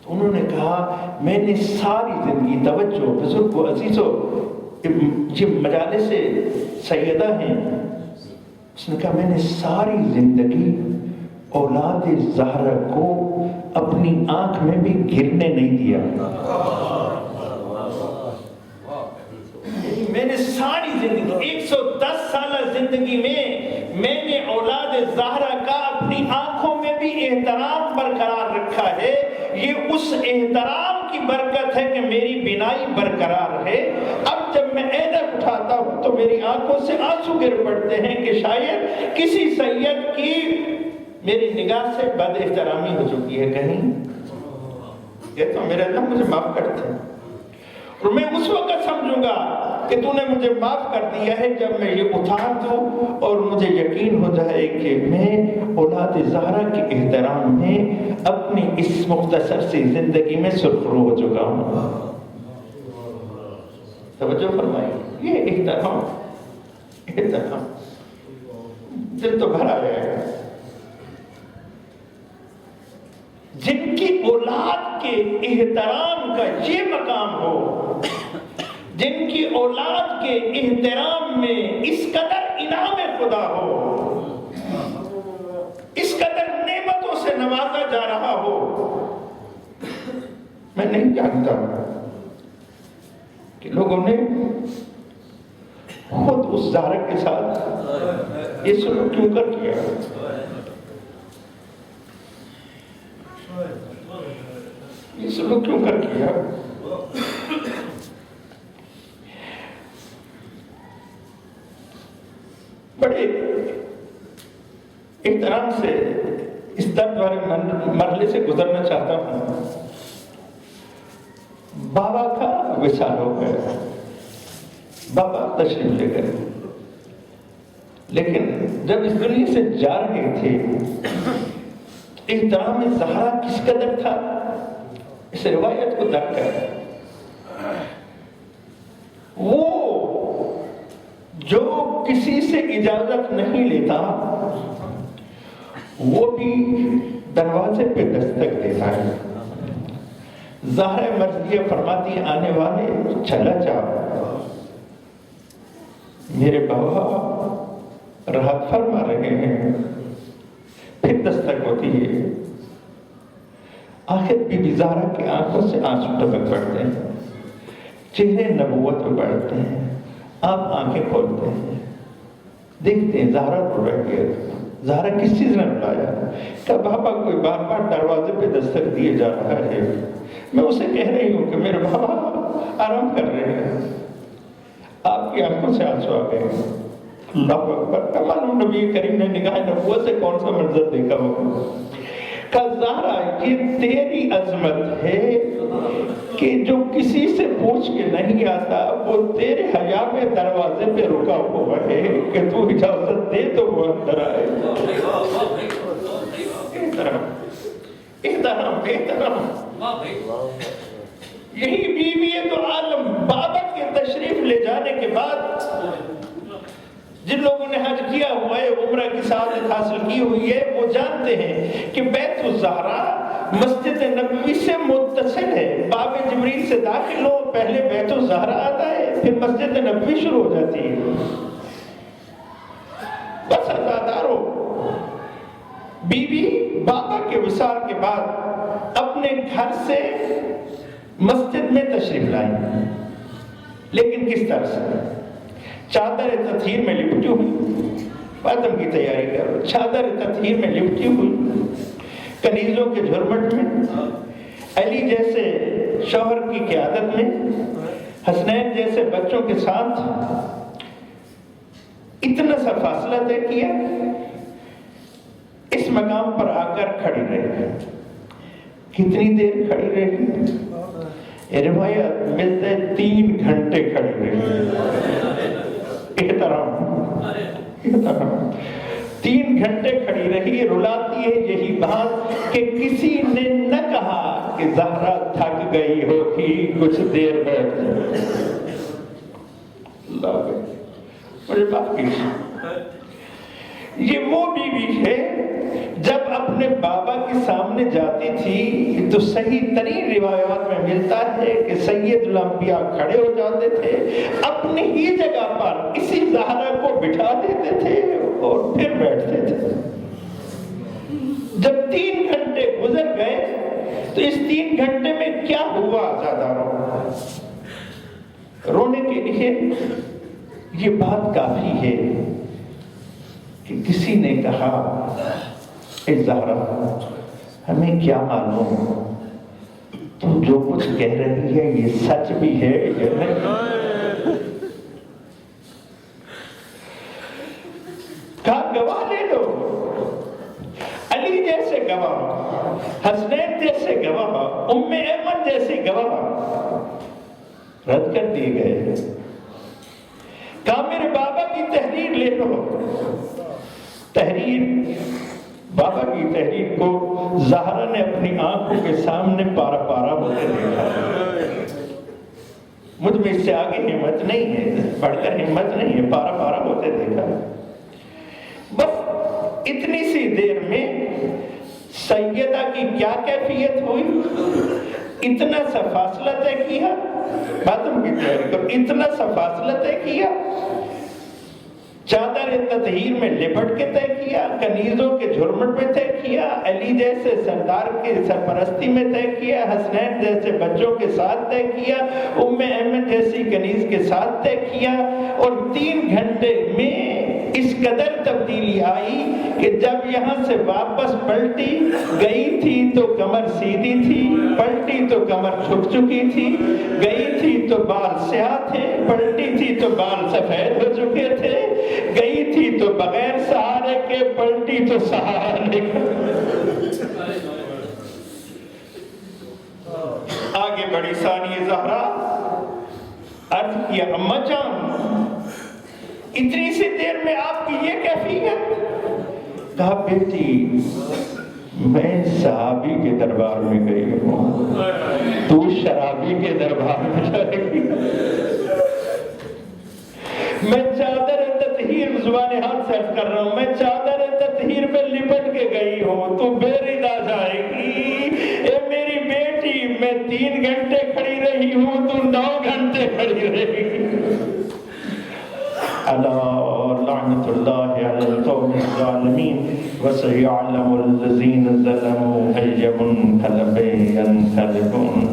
تو انہوں نے کہا میں نے ساری زندگی، توجہ بزرگ و عزیزو، یہ مجالس سیدہ ہیں، اس نے کہا میں نے ساری زندگی اولاد زہرا کو اپنی آنکھ میں بھی گرنے نہیں دیا. میں نے ساری زندگی 110 سالہ زندگی میں نے اولاد زہرا کا اپنی آنکھوں میں بھی احترام برقرار رکھا ہے. یہ اس احترام کی برکت ہے کہ میری بینائی برقرار ہے. اب جب میں اینک اٹھاتا ہوں تو میری آنکھوں سے آنسو گر پڑتے ہیں کہ شاید کسی سید کی میری نگاہ سے بد احترامی ہو چکی ہے کہیں. یہ تو میرے اللہ مجھے معاف کرتے ہیں، اور میں اس وقت سمجھوں گا کہ تو نے مجھے معاف کر دیا ہے جب میں یہ اتار دوں اور مجھے یقین ہو جائے کہ میں اولاد زہرا کے احترام میں اپنی اس مختصر سی زندگی میں سرخرو ہو چکا ہوں. توجہ فرمائیے، یہ احترام دل تو بھرا ہے. جن کی اولاد کے احترام کا یہ مقام ہو، جن کی اولاد کے احترام میں اس قدر انعام خدا ہو، اس قدر نعمتوں سے نوازا جا رہا ہو، میں نہیں جانتا کہ لوگوں نے خود اس زہرا کے ساتھ یہ سلوک کیوں کر کیا. یہ سلوک کیوں کر کیا؟ بڑے احترام سے اس درد والے مرحلے سے گزرنا چاہتا ہوں. بابا کا وصال ہو گیا، بابا تشریف لے گئے، لیکن جب اس دنیا سے جا رہے تھے احترام زہرا کس قدر تھا اس روایت کو درک کر. وہ جو کسی سے اجازت نہیں لیتا وہ بھی دروازے پہ دستک دیتا ہے. زہرا مرضیہ فرماتی آنے والے چلا جاؤ، میرے بابا راحت فرما رہے ہیں. پھر دستک ہوتی ہے. آخر بی بی زہرا کی آنکھوں سے آنسو ٹپک پڑتے ہیں، چہرے نبوت پہ پڑتے ہیں. آپ آنکھیں کھولتے ہیں، دیکھتے ہیں زہرا رو رہی ہے. زہرا کس چیز نے بلایا؟ کہ بابا کوئی بار بار دروازے پہ دستک دیے جا رہا ہے. میں اسے کہہ رہی ہوں کہ میرے بابا آرام کر رہے ہیں. آپ کی آنکھوں سے آنسو آ گئے. اللہ اکبر. معلوم نبی کریم نے نگاہ نبوت سے کون سا منظر دیکھا ہوگا. کہ زہرا یہ تیری عظمت ہے کہ جو کسی سے پوچھ کے نہیں آتا وہ تیرے حیا میں دروازے پہ رکا ہوا ہے کہ تو اجازت دے تو وہ اندر آئے. احترام. یہی بیوی تو عالم. بابا کے تشریف لے جانے کے بعد عمرہ کی سعادت حاصل کی ہوئی ہے وہ جانتے ہیں کہ بیت الزہرا مسجد نبوی سے متصل ہے. باب جبریل سے داخل ہو پہلے بیت الزہرا آتا ہے پھر مسجد نبوی شروع ہو جاتی ہے. بس عزادارو، بیوی بابا کے وصال کے بعد اپنے گھر سے مسجد میں تشریف لائی، لیکن کس طرح سے؟ چادر تطہیر میں لپٹی ہوئی، ماتم کی تیاری کرو، چادر تطہیر میں لپٹی ہوئی، کنیزوں کے جھرمٹ میں، علی جیسے شوہر کی قیادت میں، حسنین جیسے بچوں کے ساتھ اتنا سا فاصلہ طے کیا، اس مقام پر آ کر کھڑی رہی. کتنی دیر کھڑی رہی؟ روایت ملتے 3 گھنٹے کھڑی رہی. احترام 3 گھنٹے کھڑی رہی. رلاتی ہے یہی بات کہ کسی نے نہ کہا کہ زہرا تھک گئی ہوگی کچھ دیر بیٹھ جائے. مجھے بات کی یہ وہ بیوی ہے جب اپنے بابا کے سامنے جاتی تھی تو صحیح ترین روایات میں ملتا ہے کہ سید الانبیاء کھڑے ہو جاتے تھے، اپنی ہی جگہ پر اسی زہرا کو بٹھا دیتے تھے اور پھر بیٹھتے تھے. جب 3 گھنٹے گزر گئے تو اس 3 گھنٹے میں کیا ہوا عزاداروں؟ رونے کے لیے یہ بات کافی ہے کہ کسی نے کہا اے زہرا ہمیں کیا معلوم تو جو کچھ کہہ رہی ہے یہ سچ بھی ہے یا نہیں؟ کہا گواہ لے لو، علی جیسے گواہ، حسنین جیسے گواہ، ام ایمن جیسے گواہ رد کر دیے گئے. کہا میرے بابا کی تحریر لے لو. تحریر، بابا کی تحریر کو زہرا نے اپنی آنکھوں کے سامنے پارا پارا ہوتے دیکھا. مجھ میں اس سے آگے ہمت نہیں ہے، بڑھ کر ہمت نہیں ہے، پارا پارا ہوتے دیکھا. بس اتنی سی دیر میں سیدہ کی کیا کیفیت ہوئی؟ اتنا سا فاصلہ طے کیا، باتوں کی تیاری کرو، اتنا سا فاصلہ طے کیا، چادر تطہیر میں لپٹ کے طے کیا، کنیزوں کے جھرمٹ میں طے کیا، علی جیسے سردار کے سرپرستی میں طے کیا، حسنین جیسے بچوں کے ساتھ طے کیا، ام ایمن جیسی کنیز کے ساتھ طے کیا. اور 3 گھنٹے میں اس قدر تبدیلی آئی کہ جب یہاں سے واپس پلٹی، گئی تھی تو کمر سیدھی تھی، پلٹی تو کمر جھک چکی تھی، گئی تھی تو بال سیاہ تھے، پلٹی تھی تو بال سفید ہو چکے تھے، گئی تھی تو بغیر سہارے کے، پلٹی تو سہارے کے. آگے بڑی ثانیہ زہرا، عرض کیا اماں جان اتنی سی دیر میں آپ کی یہ کیفیت؟ کہا بیٹی میں صحابی کے دربار میں گئی ہوں، تو شرابی کے دربار میں جائے گی. میں چادر تطہیر زبان حال سے عرض کر رہا ہوں، میں چادر تطہیر میں لپٹ کے گئی ہوں، تو بے ردا جائے گی. اے میری بیٹی میں 3 گھنٹے کھڑی رہی ہوں، تو 9 گھنٹے کھڑی رہی. اللہ لعنت اللہ علی القوم الظالمین وسيعلم الذين ظلموا أي منقلب ينقلبون.